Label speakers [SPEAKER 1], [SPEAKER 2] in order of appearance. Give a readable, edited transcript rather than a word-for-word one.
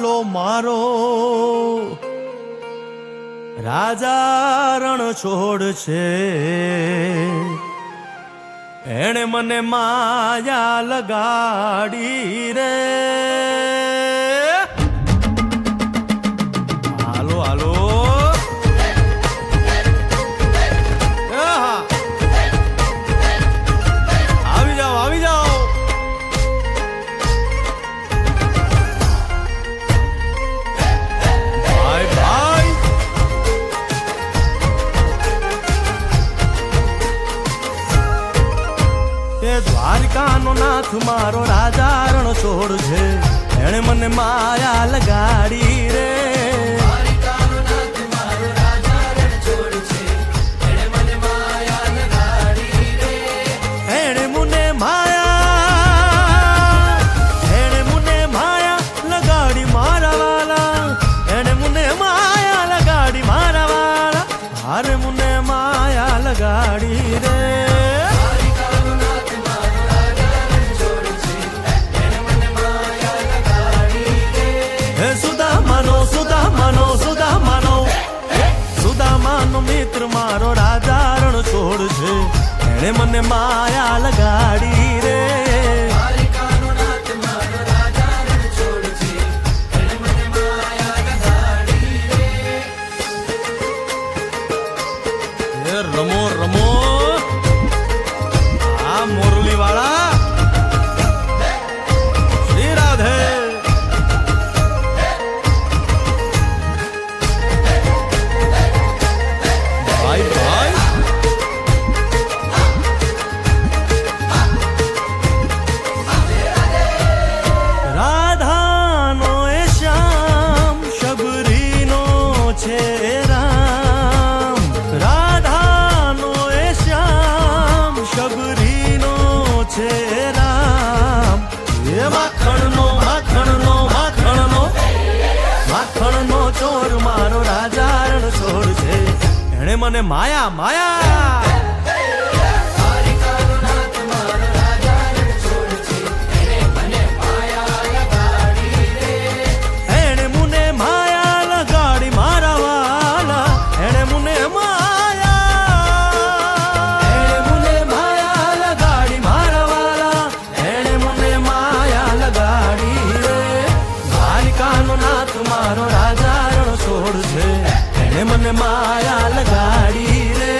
[SPEAKER 1] વાલો મારો રાજા રણ છોડ છે, એણે મને માયા લગાડી રે. હાલો હાલો આવી જાઓ આવી જાઓ. ભાઈ ભાઈ એ દ્વારિકાનો નાથ મારો રાજા રણ છોડ છે, એણે મને માયા લગાડી રે. અરે મુને માયા લગાડી રે. હે સુદામાનો સુદામાનો સુદામાનો સુદામાનો મિત્ર મારો રાજા રણ છોડ છે, એણે મને માયા લગાડી રે. રમો રમો આ મોરલી વાળા શ્રી રાધે. ભાઈ ભાઈ રાધાનો એ શ્યામ શબરીનો છે રામ. શબરીનો છે રામ. એ માખણનો માખણનો માખણનો માખણનો ચોર મારો રાજા રણ છોડ છે, એણે મને માયા માયા. એણે મુને માયા લગાડી મારા વાલા, એણે મુને મારો રાજા રણ છોડ છે, એણે મને માયા લગાડી રે.